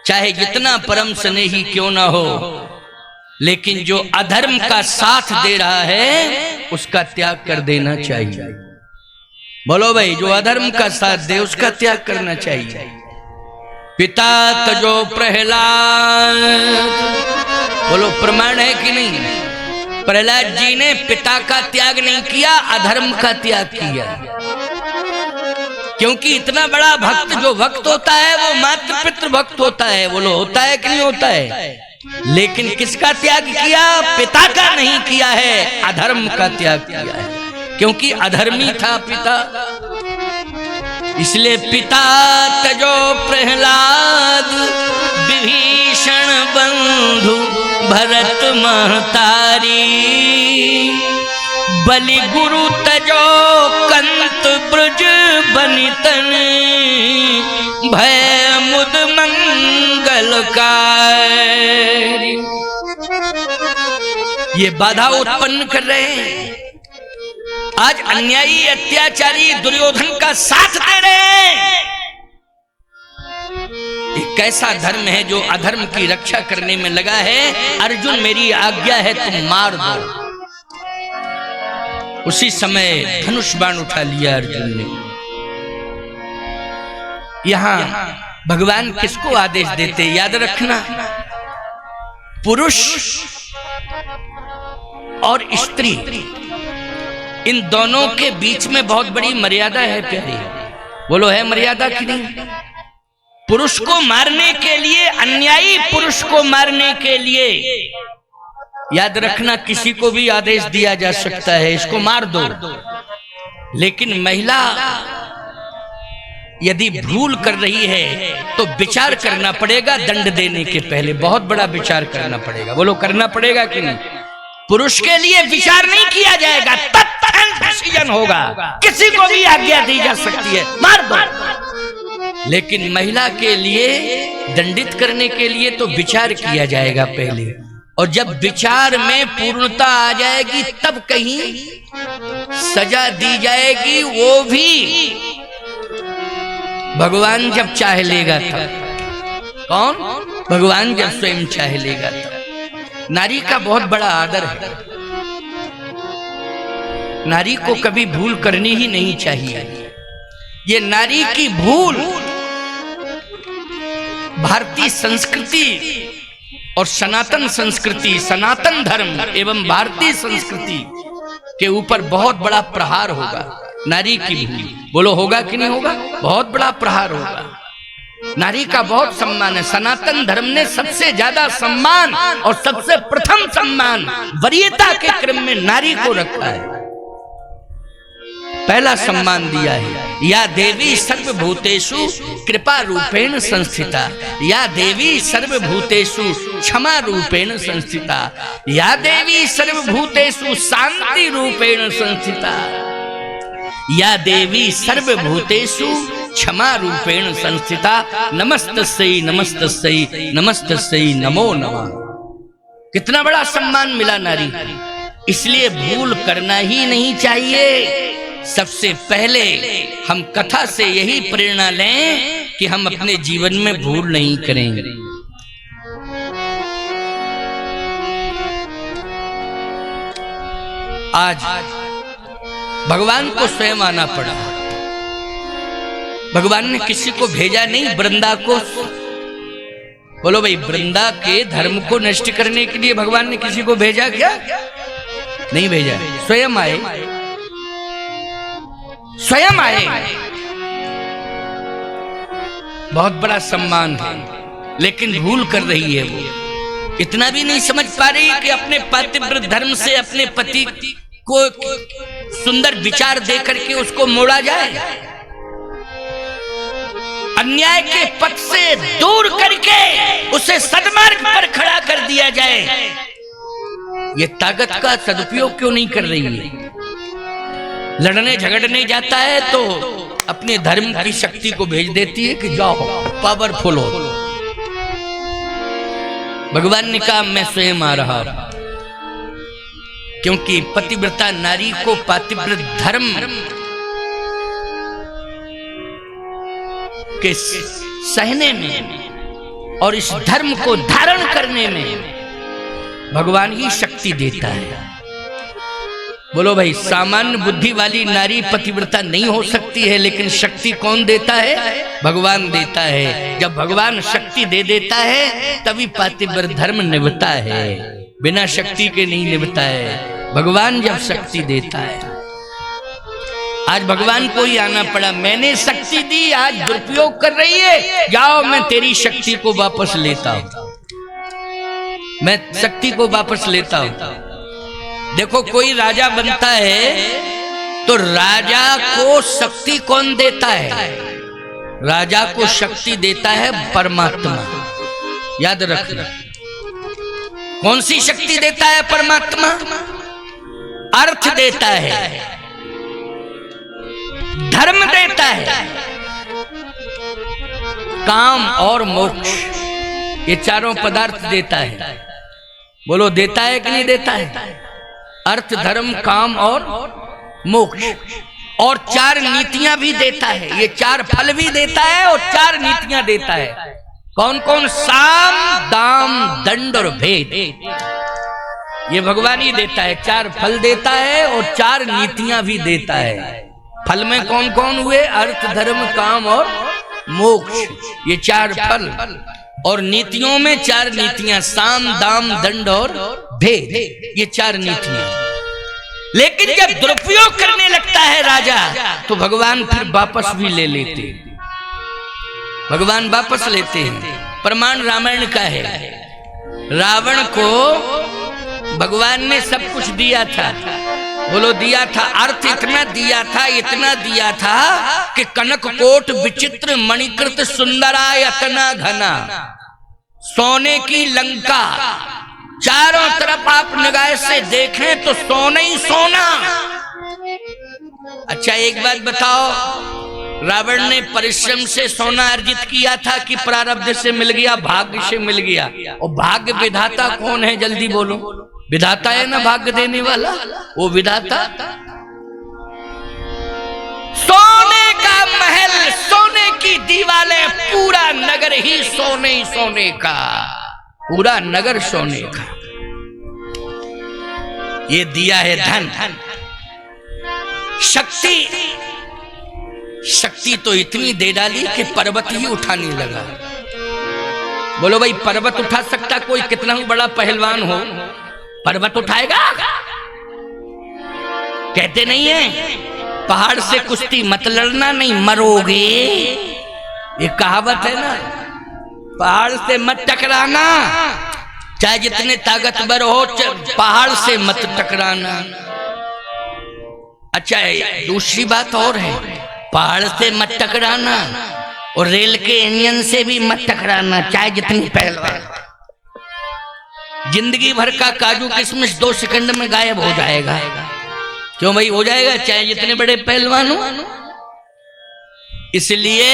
चाहे जितना परम स्नेही क्यों ना हो, लेकिन जो अधर्म का साथ दे रहा है उसका त्याग कर देना चाहिए। बोलो भाई, जो अधर्म का साथ दे उसका त्याग करना चाहिए। पिता तजो प्रहलाद, बोलो प्रमाण है कि नहीं? प्रहलाद जी ने पिता का त्याग नहीं किया, अधर्म का त्याग किया। क्योंकि इतना बड़ा भक्त, जो भक्त होता है वो मातृ पितृ भक्त होता है। बोलो होता है कि नहीं होता है? लेकिन किसका त्याग किया? पिता का नहीं किया है, अधर्म का त्याग किया है, क्योंकि अधर्मी था पिता। इसलिए पिता तजो प्रहलाद, विभीषण बंधु भरत महतारी, बलि गुरु तजो कंत ब्रज बनितन, भय मुद मंगलकारी। ये बाधा उत्पन्न कर रहे हैं। आज अन्यायी अत्याचारी दुर्योधन का साथ दे रहे हैं। एक कैसा धर्म है जो अधर्म की रक्षा करने में लगा है। अर्जुन मेरी आज्ञा है तुम मार दो। उसी समय धनुष बाण उठा लिया अर्जुन ने। यहां भगवान किसको आदेश देते? याद रखना, पुरुष और स्त्री, इन दोनों के बीच में बहुत बड़ी मर्यादा है प्यारी। बोलो है मर्यादा कि नहीं? पुरुष को मारने के लिए, अन्यायी पुरुष को मारने के लिए, याद रखना, किसी को भी आदेश दिया जा सकता है इसको मार दो। लेकिन महिला यदि भूल कर रही है तो विचार करना पड़ेगा। दंड देने के पहले बहुत बड़ा विचार करना पड़ेगा। बोलो करना पड़ेगा कि नहीं? पुरुष के लिए विचार नहीं किया जाएगा, तत्काल डिसीजन होगा। किसी को भी आज्ञा दी जा सकती है मार दो। लेकिन महिला के लिए दंडित करने के लिए तो विचार किया जाएगा पहले। और जब विचार में पूर्णता आ जाएगी तब कहीं सजा दी जाएगी, वो भी भगवान जब चाह लेगा तब। कौन? भगवान जब स्वयं चाह लेगा तब। नारी का बहुत बड़ा आदर है। नारी को कभी भूल करनी ही नहीं चाहिए। ये नारी की भूल भारतीय संस्कृति और सनातन संस्कृति, सनातन धर्म एवं भारतीय संस्कृति के ऊपर बहुत बड़ा प्रहार होगा। नारी की भूल, बोलो होगा कि नहीं होगा? बहुत बड़ा प्रहार होगा। नारी का बहुत सम्मान है। सनातन धर्म ने सबसे ज्यादा सम्मान और सबसे प्रथम सम्मान वरीयता के क्रम में नारी को रखा है। पहला सम्मान दिया है। या देवी सर्वभूतेषु कृपा रूपेण संस्थिता, या देवी सर्वभूतेषु क्षमा रूपेण संस्थिता, या देवी सर्वभूतेषु शांति रूपेण संस्थिता, या देवी सर्वभूतेषु क्षमा रूपेण संस्थिता। नमस्तस्यै नमस्तस्यै नमस्तस्यै नमो नमः। कितना बड़ा सम्मान मिला नारी। इसलिए भूल करना ही नहीं चाहिए। सबसे पहले हम कथा से यही प्रेरणा लें कि हम अपने जीवन में भूल नहीं करेंगे। आज भगवान को स्वयं आना पड़ा। भगवान ने किसी को भेजा नहीं, वृंदा को। बोलो भाई, वृंदा के धर्म को नष्ट करने के लिए भगवान ने किसी को भेजा क्या? नहीं भेजा, स्वयं आए। स्वयं आए। बहुत बड़ा सम्मान है। लेकिन भूल कर रही है वो। इतना भी नहीं समझ पा रही कि अपने पतिव्रत धर्म से अपने पति को सुंदर विचार दे करके उसको मोड़ा जाए, अन्याय के पथ से दूर करके उसे सन्मार्ग पर खड़ा कर दिया जाए। ये ताकत का सदुपयोग क्यों नहीं कर रही है? लड़ने झगड़ने जाता है तो अपने धर्म की शक्ति को भेज देती है कि जाओ पावरफुल हो। भगवान ने कहा मैं स्वयं आ रहा, क्योंकि पतिव्रता नारी को पातिव्रत धर्म के सहने में और इस धर्म को धारण करने में भगवान ही शक्ति देता है। बोलो भाई, सामान्य बुद्धि वाली नारी पतिव्रता नहीं हो सकती है, लेकिन शक्ति कौन देता है? भगवान देता है। जब भगवान शक्ति दे देता है तभी पातिव्रत धर्म निभता है, बिना शक्ति के नहीं निभता है। भगवान जब शक्ति देता है, आज भगवान को ही आना पड़ा, मैंने शक्ति दी, आज दुरुपयोग कर रही है, जाओ मैं तेरी शक्ति को वापस लेता हूं, मैं शक्ति को वापस लेता हूं। देखो, कोई राजा बनता है तो राजा को शक्ति कौन देता है? राजा को शक्ति देता है परमात्मा। याद रखना, कौन सी शक्ति देता है परमात्मा? अर्थ देता है, धर्म देता है, काम और मोक्ष, ये चारों पदार्थ देता है। बोलो, देता है कि नहीं देता है? अर्थ, धर्म, काम और मोक्ष, और 4 नीतियां भी देता है। ये 4 फल भी देता है और 4 नीतियां देता है। कौन कौन? साम, दाम, दंड और भेद, ये भगवान ही देता है। 4 फल देता है और 4 नीतियां भी देता है। फल में कौन कौन हुए? अर्थ, धर्म, काम और मोक्ष, ये 4 फल। और नीतियों में 4 नीतियां, साम, दाम, दंड और भेद, ये 4 नीतियां। लेकिन जब दुरुपयोग करने लगता है राजा, तो भगवान फिर वापस भी ले लेते हैं। भगवान वापस लेते हैं। प्रमाण रामायण का है। रावण को भगवान ने सब कुछ दिया था। बोलो, दिया था। अर्थ इतना दिया था, इतना दिया था कि कनक कोट विचित्र मणिकृत सुंदरायतना घना, सोने की लंका, चारों तरफ आप निगाह से देखें तो सोना ही सोना। अच्छा, एक बात बताओ, रावण ने परिश्रम से सोना अर्जित किया था कि प्रारब्ध से मिल गया, भाग्य से मिल गया? और भाग्य विधाता कौन है? जल्दी बोलो। विधाता है ना भाग्य देने वाला, वो विधाता। सोने का महल, सोने की दीवारें, पूरा नगर ही सोने ही सोने का, पूरा नगर सोने का। ये दिया है धन। शक्ति, शक्ति तो इतनी दे डाली कि पर्वत ही उठाने लगा। बोलो भाई, पर्वत उठा सकता कोई? कितना ही बड़ा पहलवान हो, पर्वत उठाएगा? कहते नहीं है, पहाड़ से कुश्ती मत लड़ना, नहीं मरोगे। ये कहावत है ना, पहाड़ से मत टकराना, चाहे जितने ताकतवर हो, पहाड़ से मत टकराना। अच्छा, दूसरी बात और है, पहाड़ से मत टकराना और रेल के इंजन से भी मत टकराना, चाहे जितनी पहलवान। जिंदगी भर का काजू किशमिश 2 सेकंड में गायब हो जाएगा। क्यों भाई? हो जाएगा, चाहे जितने बड़े पहलवान हो। इसलिए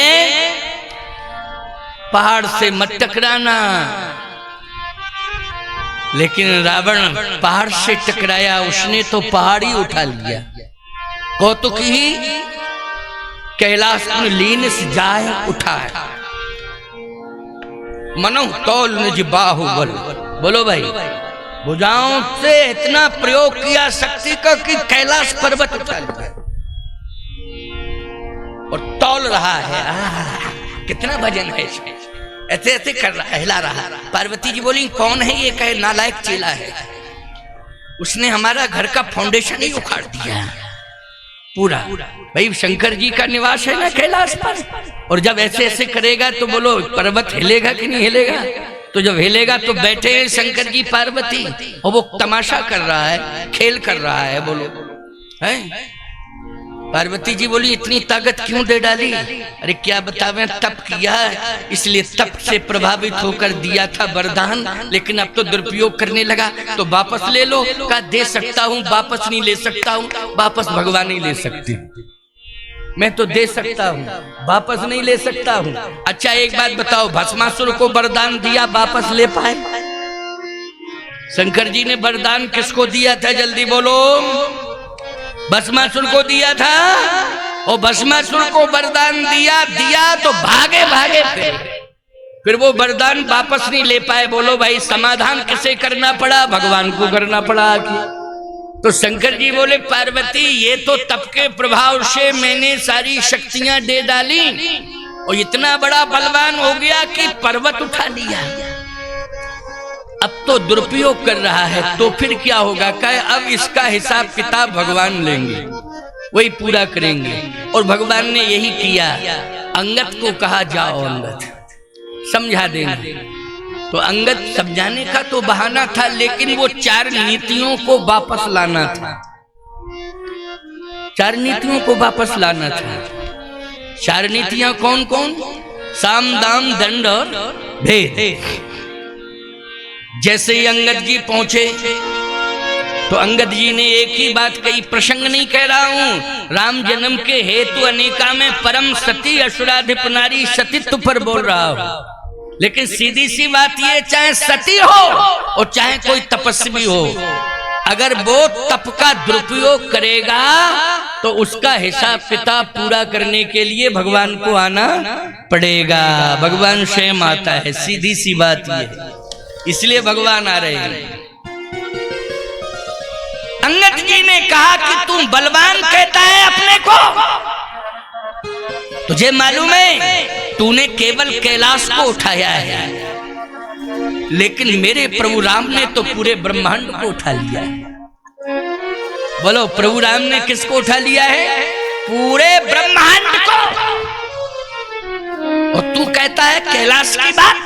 पहाड़ से मत टकराना। लेकिन रावण पहाड़ से टकराया, उसने तो पहाड़ ही उठा लिया। कौतुक ही कैलाश में लीन से जाए उठाया, मनो तौल निज बाहुबल। बोलो भाई, भुजाओं से इतना प्रयोग किया शक्ति का कि कैलाश पर्वत उठा लिया और तौल रहा है। कितना भजन है इसमें, ऐसे ऐसे कर रहा, हिला रहा। पार्वती जी बोली, कौन है ये? कहे, नालायक चेला है, उसने हमारा घर का फाउंडेशन ही उखाड़ दिया पूरा। भाई, शंकर जी का निवास है ना कैलाश पर, और जब ऐसे ऐसे करेगा तो बोलो पर्वत हिलेगा कि नहीं हिलेगा? तो जब हिलेगा तो बैठे हैं शंकर जी पार्वती, और वो तमाशा कर रहा है, खेल कर रहा है। बोलो, है? पार्वती जी बोली, इतनी ताकत क्यों दे डाली? अरे क्या बतावें, तप किया, इसलिए तप से प्रभावित होकर दिया था वरदान, लेकिन अब तो दुरुपयोग करने लगा, तो वापस ले लो। कहा, दे सकता हूं, वापस नहीं ले सकता हूं। वापस भगवान नहीं ले सकती, मैं तो दे सकता हूं, वापस नहीं ले सकता हूं। अच्छा, एक बात बताओ, भस्मासुर को वरदान दिया, वापस ले पाए? शंकर जी ने वरदान किसको दिया था? जल्दी बोलो। भस्मासुर को दिया था, और भस्मासुर को वरदान दिया तो भागे भागे फिर। फिर वो वरदान वापस नहीं ले पाए। बोलो भाई, समाधान किसे करना पड़ा? भगवान को करना पड़ा। तो शंकर जी बोले, पार्वती ये तो तप के प्रभाव से मैंने सारी शक्तियां दे डाली और इतना बड़ा बलवान हो गया कि पर्वत उठा लिया। अब तो दुरुपयोग कर रहा है, तो फिर क्या होगा? कहे अब इसका हिसाब किताब भगवान लेंगे, वही पूरा करेंगे। और भगवान ने यही किया। अंगद को कहा, जाओ अंगद समझा देंगे। तो अंगद समझाने का तो बहाना था, लेकिन वो 4 नीतियों को वापस लाना था। 4 नीतियों को वापस लाना था। 4 नीतियां कौन कौन? साम दाम दंड और भेद। जैसे ही अंगद जी पहुंचे तो अंगद जी ने एक ही बात कही, प्रसंग नहीं कह रहा हूं, राम जन्म के हेतु अनेका में परम सती असुराधिप नारी सतीत्व पर बोल रहा हूं। लेकिन सीधी सी बात ये, चाहे सती हो और चाहे कोई तपस्वी हो, अगर वो तप का दुरुपयोग करेगा तो उसका हिसाब किताब पूरा करने के लिए भगवान को आना पड़ेगा। भगवान स्वयं आता है, सीधी सी बात ये, इसलिए भगवान आ रहे हैं। अंगद जी ने कहा कि तुम बलवान कहता है अपने को, तुझे मालूम है तूने केवल कैलाश को उठाया है, लेकिन मेरे प्रभु राम ने तो पूरे ब्रह्मांड को उठा लिया है। बोलो, प्रभु राम ने किसको उठा लिया है? पूरे ब्रह्मांड को। और तू कहता है कैलाश की बात,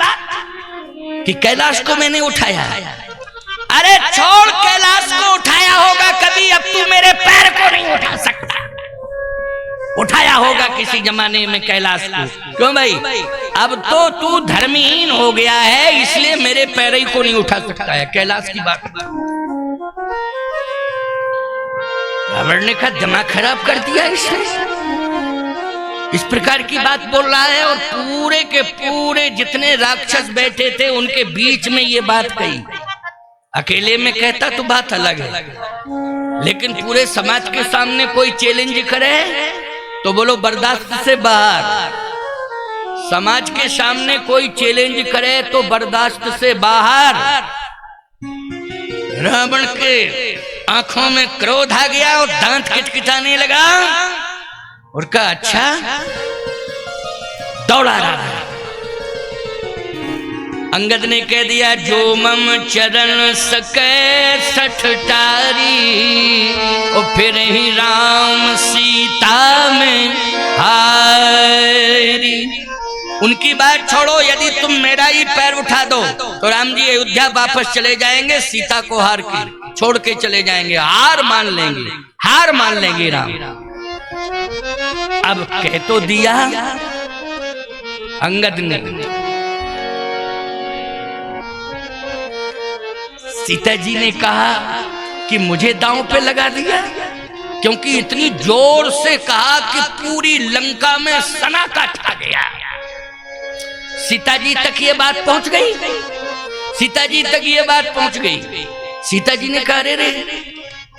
कि कैलाश को मैंने उठाया। अरे छोड़, कैलाश को उठाया होगा कभी, अब तू मेरे पैर को नहीं उठा सकता। उठाया होगा किसी जमाने में कैलाश को। क्यों भाई? अब तो तू धर्महीन हो गया है, इसलिए मेरे पैर को नहीं उठा सकता है। कैलाश की बात रावण ने कहा, दिमाग खराब कर दिया इसने, इस प्रकार की बात बोल रहा है। और पूरे के पूरे जितने राक्षस बैठे थे उनके बीच में ये बात कही। अकेले में कहता तो बात अलग है, लेकिन पूरे समाज के सामने कोई चैलेंज करे तो बोलो बर्दाश्त से बाहर। समाज के सामने कोई चैलेंज करे तो बर्दाश्त से बाहर। रावण के आंखों में क्रोध आ गया और दांत किटकिटाने लगा और कहा, अच्छा, दौड़ा रहा। अंगद ने कह दिया, जो मम चरण सके सठटारी, और फिर ही राम सीता में हारी। उनकी बात छोड़ो, यदि तुम मेरा ही पैर उठा दो तो राम जी अयोध्या वापस चले जाएंगे, सीता को हार के छोड़ के चले जाएंगे, हार मान लेंगे, हार मान लेंगे राम। अब कह तो दिया अंगद ने। सीता जी ने कहा कि मुझे दांव पे लगा दिया, क्योंकि इतनी जोर से कहा कि पूरी लंका में सन्नाटा छा गया। सीता जी तक ये बात पहुंच गई, सीता जी तक ये बात पहुंच गई। सीता जी ने कहा, रे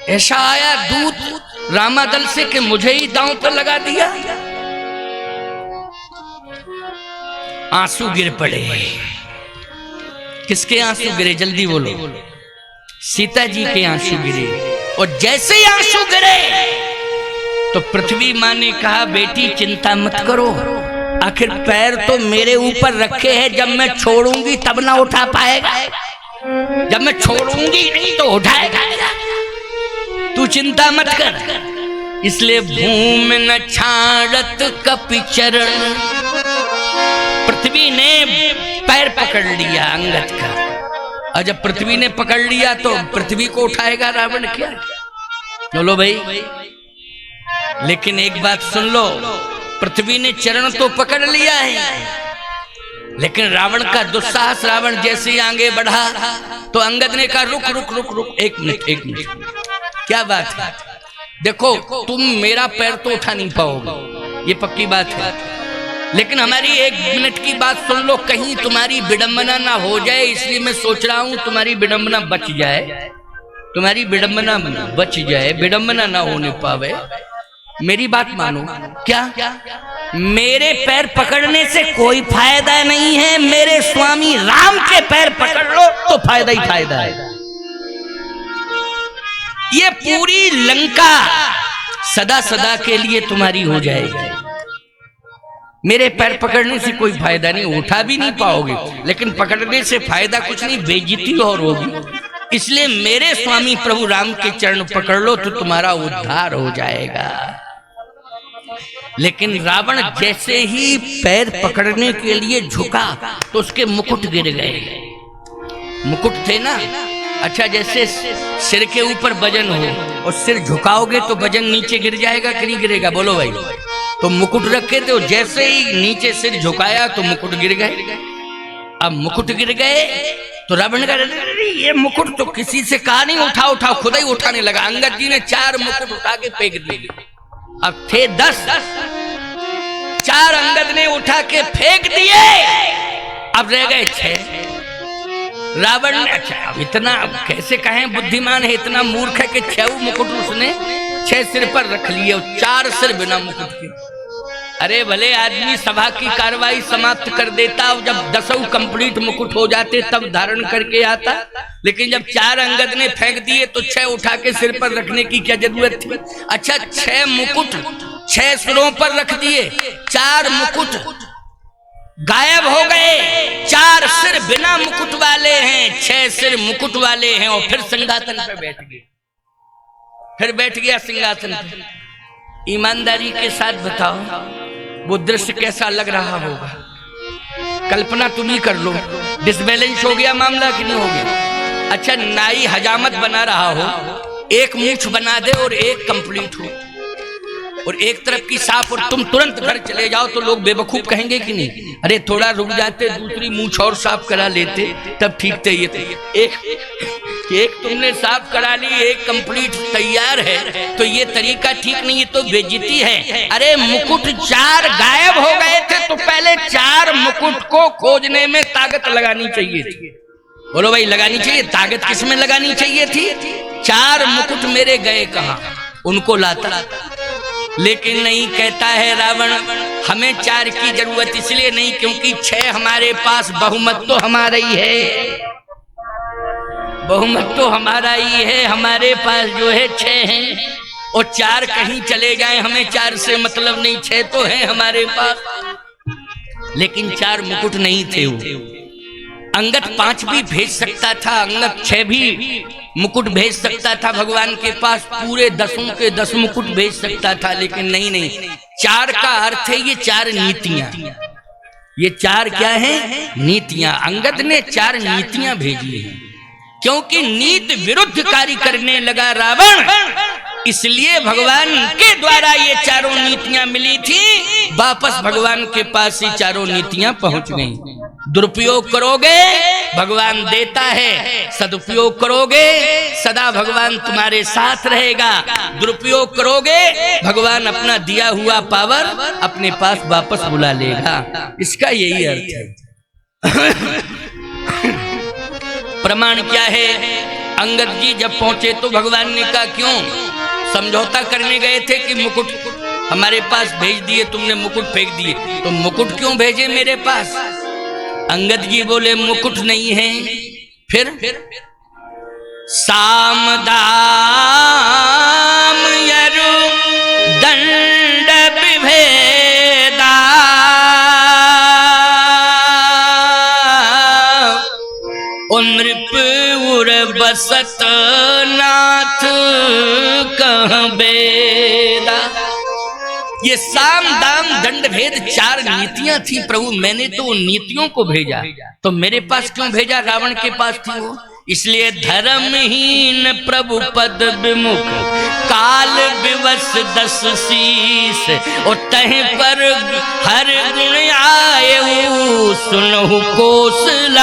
ऐसा आया दूत रामादल से कि मुझे ही दांव पर लगा दिया। आंसू गिर पड़े। किसके आंसू गिरे? जल्दी बोलो। सीता जी के आंसू गिरे। और जैसे ही आंसू गिरे तो पृथ्वी मां ने कहा, बेटी चिंता मत करो, आखिर पैर तो मेरे ऊपर रखे हैं, जब मैं छोड़ूंगी तब ना उठा पाएगा, जब मैं छोड़ूंगी नहीं तो उठाएगा। तू चिंता मत कर। इसलिए भूमि न छाड़त कपि चरण, पृथ्वी ने पैर पकड़ लिया अंगद का। और जब पृथ्वी ने पकड़ लिया तो पृथ्वी को उठाएगा रावण क्या? बोलो भाई। लेकिन एक बात सुन लो, पृथ्वी ने चरण तो पकड़ लिया है, लेकिन रावण का दुस्साहस, रावण जैसे ही आगे बढ़ा तो अंगद ने कहा, रुक रुक रुक रुक, एक मिनट एक मिनट, क्या बात है? देखो, तुम मेरा पैर तो उठा नहीं पाओगे, ये पक्की बात है, लेकिन हमारी एक मिनट की बात सुन लो, कहीं तुम्हारी विडंबना ना हो जाए, इसलिए मैं सोच रहा हूं तुम्हारी विडंबना बच जाए, तुम्हारी विडंबना बच जाए, विडंबना ना होने पावे। मेरी बात मानो। क्या? मेरे पैर पकड़ने से कोई फायदा नहीं है, मेरे स्वामी राम के पैर पकड़ लो तो फायदा ही फायदा है। ये पूरी लंका सदा सदा के लिए तुम्हारी हो जाएगी। मेरे पैर पकड़ने से कोई फायदा नहीं, उठा भी नहीं पाओगे, लेकिन पकड़ने से फायदा कुछ नहीं, बेइज्जती और होगी। इसलिए मेरे स्वामी प्रभु राम के चरण पकड़ लो तो तुम्हारा उद्धार हो जाएगा। लेकिन रावण जैसे ही पैर पकड़ने के लिए झुका तो उसके मुकुट गिर गए। मुकुट थे ना, अच्छा जैसे सिर के ऊपर वजन हो और सिर झुकाओगे तो वजन नीचे गिर जाएगा कि नहीं गिरेगा, बोलो भाई। तो मुकुट रखे थे, जैसे ही नीचे सिर झुकाया तो मुकुट गिर गए। अब मुकुट गिर गए तो रावण का ये मुकुट तो किसी से कहा नहीं उठाओ उठाओ, खुद ही उठाने लगा। अंगद जी ने 4 मुकुट उठा के फेंक दिए। अब थे 10, 4 अंगद ने उठा के फेंक दिए, अब रह गए 6। रावण ने, अच्छा अब इतना कैसे कहें बुद्धिमान है, इतना मूर्ख है कि 6 मुकुट उसने 6 सिर पर रख लिए और 4 सिर बिना मुकुट के। अरे भले आदमी सभा की कार्रवाई समाप्त कर देता और जब 10 कंप्लीट मुकुट हो जाते तब धारण करके आता, लेकिन जब 4 अंगद ने फेंक दिए तो 6 उठा के सिर पर रखने की क्या जरूरत थी। अच्छा 6 मुकुट 6 सिरों पर रख दिए, 4 मुकुट गायब हो गए। 4 सिर बिना मुकुट वाले हैं, 6 सिर मुकुट वाले हैं। और फिर सिंहासन पे बैठ गए, फिर बैठ गया सिंहासन पे। ईमानदारी के साथ बताओ वो दृश्य कैसा लग रहा होगा, कल्पना तुम ही कर लो। डिसबैलेंस हो गया मामला कि नहीं हो गया। अच्छा नाई हजामत बना रहा हो, एक मूछ बना दे और एक कंप्लीट हो और एक तरफ की साफ और तुम तुरंत घर चले जाओ तो लोग बेवकूफ कहेंगे कि नहीं। अरे थोड़ा रुक जाते, दूसरी मूछ और साफ करा लेते तब ठीक थे। ये एक तुमने साफ करा ली, एक कंप्लीट तैयार है, तो ये तरीका ठीक नहीं है, तो बेइज्जती है। अरे मुकुट 4 गायब हो गए थे तो पहले 4 मुकुट को खोजने में ताकत लगानी चाहिए थी। बोलो भाई लगानी चाहिए, ताकत किसमें लगानी चाहिए थी। 4 मुकुट मेरे गए कहां, उनको लाता। लेकिन नहीं, कहता है रावण हमें 4 की जरूरत इसलिए नहीं क्योंकि 6 हमारे पास, बहुमत तो हमारा ही है, बहुमत तो हमारा ही है, हमारे पास जो है 6 हैं और 4 कहीं चले जाएं हमें 4 से मतलब नहीं, 6 तो हैं हमारे पास। लेकिन 4 मुकुट नहीं थे वो। अंगद 5 भी भेज सकता था, अंगद 6 भी मुकुट भेज सकता था भगवान के पास, पूरे 10 के 10 मुकुट भेज सकता था, लेकिन नहीं। 4 का अर्थ है ये 4 नीतियां। ये 4 क्या है? नीतियां। अंगद ने 4 नीतियां भेजी हैं क्योंकि नीति विरुद्ध कार्य करने लगा रावण, इसलिए भगवान के द्वारा ये 4 नीतियां मिली थी। वापस भगवान के पास ही 4 नीतियां पहुंच गई। दुरुपयोग करोगे भगवान देता है, सदुपयोग करोगे सदा भगवान तुम्हारे साथ रहेगा। दुरुपयोग करोगे भगवान अपना दिया हुआ पावर अपने पास वापस बुला लेगा। इसका यही अर्थ है। प्रमाण क्या है? अंगद जी जब पहुंचे तो भगवान ने कहा क्यों? समझौता करने गए थे कि मुकुट हमारे पास भेज दिए, तुमने मुकुट फेंक दिए, तो मुकुट क्यों भेजे मेरे पास? अंगद जी बोले मुकुट नहीं है। फिर साम दाम यरु दंड विभेदा नृप उर बसत नाथ कह बेदा। ये साम दाम दंड भेद 4 नीतियां थी प्रभु, मैंने तो उन नीतियों को भेजा, तो मेरे पास क्यों भेजा? रावण के पास थी वो। इसलिए धर्महीन प्रभु पद विमुख काल विवश 10 शीस और तह पर हर गुण आए सुनहु कौशलाधीश।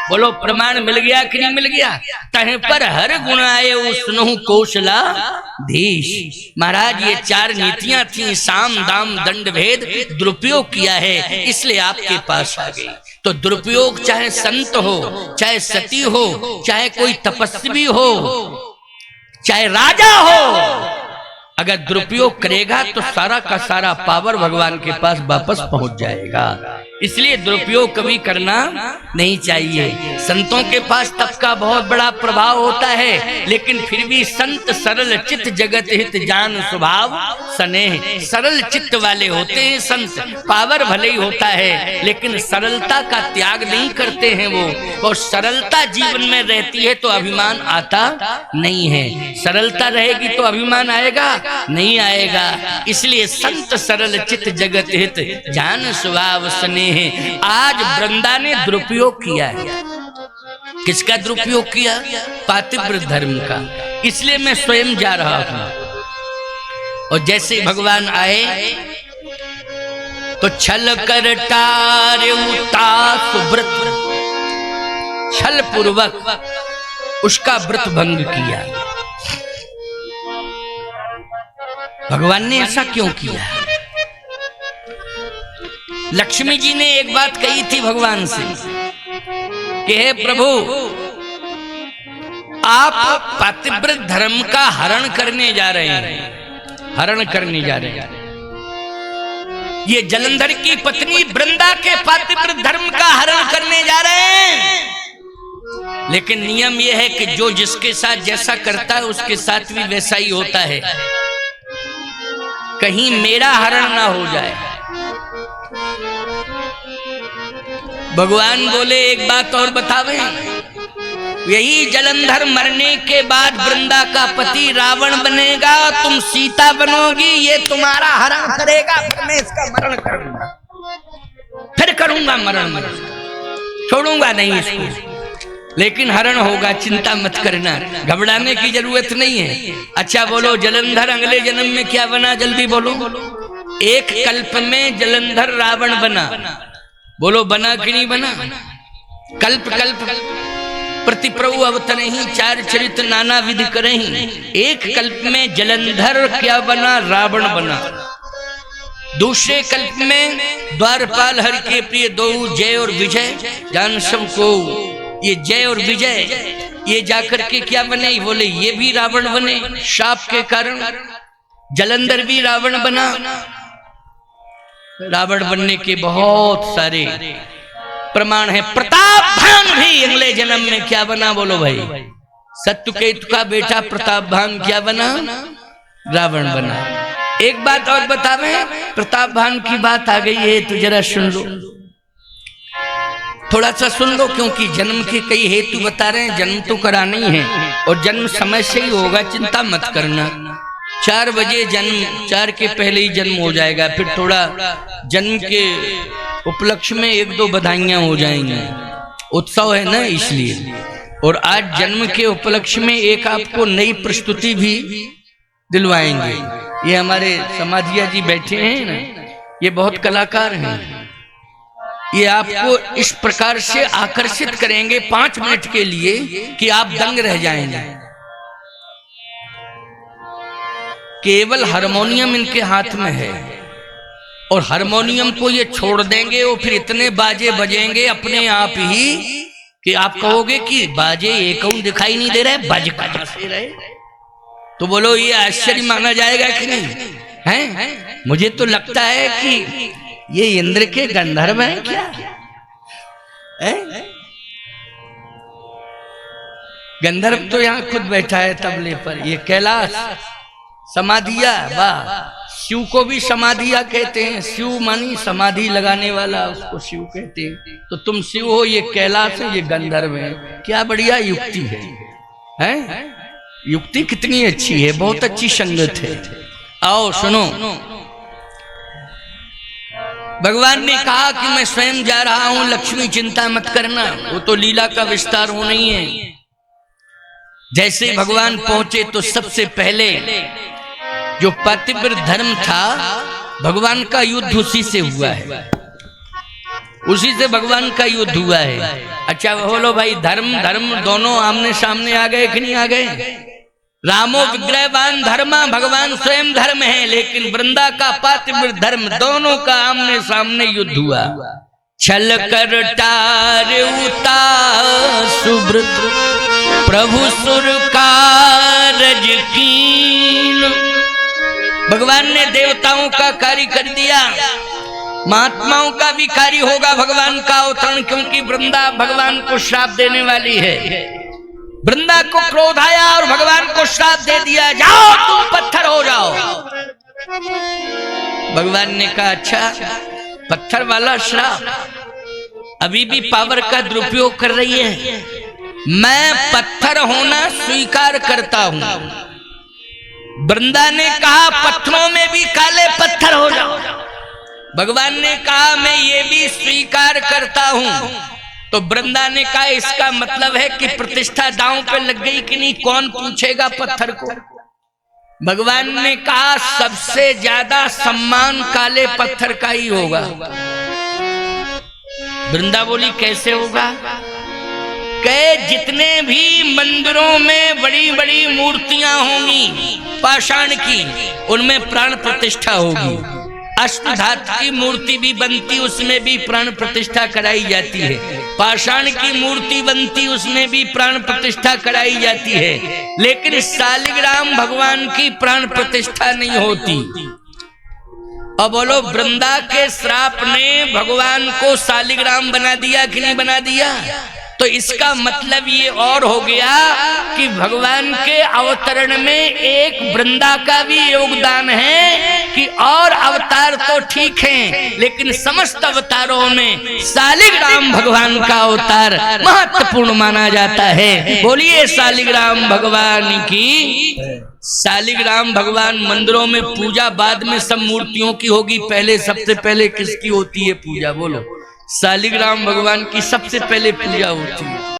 बोलो प्रमाण मिल गया कि नहीं मिल गया? तह पर हर गुण आए सुनहु कौशलाधीश। महाराज ये 4 नीतियां थी, साम दाम दंड भेद, दुरुपयोग किया है इसलिए आपके पास आ गई। तो दुरुपयोग चाहे संत हो, चाहे सती हो, चाहे कोई तपस्वी हो, चाहे राजा हो, अगर दुरुपयोग करेगा तो सारा का सारा पावर भगवान के पास वापस पहुंच जाएगा। इसलिए दुरुपयोग कभी करना नहीं चाहिए। संतों के पास तप का बहुत बड़ा प्रभाव होता है, लेकिन फिर भी संत सरल चित्त जगत हित जान स्वभाव स्नेह, सरल चित्त वाले होते हैं संत। पावर भले ही होता है लेकिन सरलता का त्याग नहीं करते हैं वो, और सरलता जीवन में रहती है तो अभिमान आता नहीं है। सरलता रहेगी तो अभिमान आएगा नहीं आएगा। इसलिए संत सरल चित्त जगत हित जान स्वभाव स्नेह। आज वृंदा ने दुरुपयोग किया है। किसका दुरुपयोग किया? पातिव्रत धर्म का। इसलिए मैं स्वयं जा रहा हूं। और जैसे भगवान आए तो छल कर टारेउता सुव्रत, छल पूर्वक उसका व्रत भंग किया। भगवान ने ऐसा क्यों किया? लक्ष्मी जी ने एक बात कही थी भगवान से कि हे प्रभु, आप पातिव्रत धर्म का हरण करने जा रहे हैं, हरण करने जा रहे हैं। ये जलंधर की पत्नी वृंदा के पातिव्रत धर्म का हरण करने जा रहे हैं। लेकिन नियम यह है कि जो जिसके साथ जैसा करता है उसके साथ भी वैसा ही होता है। कहीं मेरा हरण ना हो जाए। भगवान बोले एक बात और बतावे, यही जलंधर मरने के बाद वृंदा का पति रावण बनेगा, तुम सीता बनोगी, ये तुम्हारा हरण करेगा, फिर मैं इसका मरण करूंगा, फिर करूंगा मरण, छोड़ूंगा नहीं इसको, लेकिन हरण होगा, चिंता मत करना, घबराने की जरूरत नहीं है। अच्छा बोलो, जलंधर अगले जन्म में क्या बना? जल्दी बोलो। एक कल्प में जलंधर रावण बना, बोलो बना कि नहीं बना? कल्प कल्प प्रतिप्रभु अवतरहि, चार चरित्र नाना विधि करहि। एक कल्प में जलंधर क्या बना? रावण बना। दूसरे कल्प में द्वारपाल हरि के प्रिय दो जय और विजय जान सब को, ये जय और विजय ये जाकर के क्या बने? बोले ये भी रावण बने, शाप के कारण जलंधर भी रावण बना। रावण बनने के बहुत सारे प्रमाण है। प्रतापभान भी अगले जन्म में क्या बना? बोलो भाई, सत्यकेतु का बेटा प्रतापभान क्या बना? रावण बना। एक बात और बतावे, प्रतापभान की बात आ गई है तो जरा सुन लो, थोड़ा सा सुन लो, क्योंकि जन्म के कई हेतु बता रहे हैं। जन्म तो कराना ही है और जन्म समय से ही होगा, चिंता मत करना। 4 बजे जन्म, 4 के पहले ही जन्म हो जाएगा। फिर थोड़ा जन्म के उपलक्ष्य में 1-2 बधाइयां हो जाएंगी, उत्सव है ना इसलिए। और आज जन्म के उपलक्ष्य में एक आपको नई प्रस्तुति भी दिलवाएंगे। ये हमारे समाधिया जी बैठे हैं ना, ये बहुत कलाकार हैं। ये आपको इस प्रकार से आकर्षित करेंगे 5 मिनट के लिए कि आप दंग रह जाएंगे। केवल हारमोनियम इनके हाथ में है और हारमोनियम को ये छोड़ देंगे और फिर इतने बाजे बजेंगे अपने आप ही कि आप कहोगे कि बाजे एक दिखाई नहीं दे रहे, बज कहां से रहे। तो बोलो ये आश्चर्य माना जाएगा कि नहीं? हैं? मुझे तो लगता है कि ये इंद्र के गंधर्व हैं क्या? गंधर्व तो यहाँ खुद बैठा है तबले पर, ये कैलाश समाधिया। वाह, शिव को भी समाधिया कहते हैं। शिव मानी समाधि लगाने वाला, उसको शिव कहते हैं। तो तुम शिव हो, ये कैलाश है, ये गंधर्व है। क्या बढ़िया युक्ति है, हैं? युक्ति कितनी अच्छी है, बहुत अच्छी संगत है। आओ सुनो, भगवान ने कहा कि मैं स्वयं जा रहा हूं, लक्ष्मी चिंता मत करना, वो तो लीला का विस्तार होना ही है। जैसे भगवान पहुंचे तो सबसे पहले जो पातिव्रत धर्म था, भगवान का युद्ध उसी से हुआ है, उसी से भगवान का युद्ध हुआ है। अच्छा बोलो भाई, धर्म धर्म दोनों आमने सामने आ गए कि नहीं आ गए? रामो विग्रहवान धर्मा, भगवान स्वयं धर्म है, लेकिन वृंदा का पातिव्रत धर्म, दोनों का आमने सामने युद्ध हुआ। छल कर टारेउता सुब्रत, प्रभु सुर कारज कीन, भगवान ने देवताओं का कार्य कर दिया, महात्माओं का भी कार्य होगा भगवान का अवतरण, क्योंकि वृंदा भगवान को श्राप देने वाली है। वृंदा को क्रोध आया और भगवान को श्राप दे दिया, जाओ तुम पत्थर हो जाओ। भगवान ने कहा अच्छा, पत्थर वाला श्राप अभी भी पावर का दुरुपयोग कर रही है, मैं पत्थर होना स्वीकार करता हूं। वृंदा ने कहा पत्थरों में भी काले पत्थर हो जाओ। भगवान ने कहा मैं ये भी स्वीकार करता हूं। तो वृंदा ने कहा इसका मतलब है कि प्रतिष्ठा दांव पे लग गई कि नहीं, कौन पूछेगा पत्थर को। भगवान ने कहा सबसे ज्यादा सम्मान काले पत्थर का ही होगा। वृंदा बोली कैसे होगा? कहे जितने भी मंदिरों में बड़ी बड़ी मूर्तियां होंगी पाषाण की, उनमें प्राण प्रतिष्ठा होगी। अष्टधातु की मूर्ति भी बनती, उसमें भी प्राण प्रतिष्ठा कराई जाती है। पाषाण की मूर्ति बनती, उसमें भी प्राण प्रतिष्ठा कराई जाती है। लेकिन शालिग्राम भगवान की प्राण प्रतिष्ठा नहीं होती। अब बोलो वृंदा के श्राप ने भगवान को शालिग्राम बना दिया कि नहीं बना दिया? तो इसका मतलब ये और हो गया कि भगवान के अवतरण में एक वृंदा का भी योगदान है कि और अवतार तो ठीक हैं, लेकिन समस्त अवतारों में शालिग्राम भगवान का अवतार महत्वपूर्ण माना जाता है। बोलिए शालिग्राम भगवान की। शालिग्राम भगवान मंदिरों में पूजा बाद में सब मूर्तियों की होगी, पहले सबसे पहले किसकी होती है पूजा? बोलो। शालिग्राम भगवान की सबसे पहले पूजा होती है।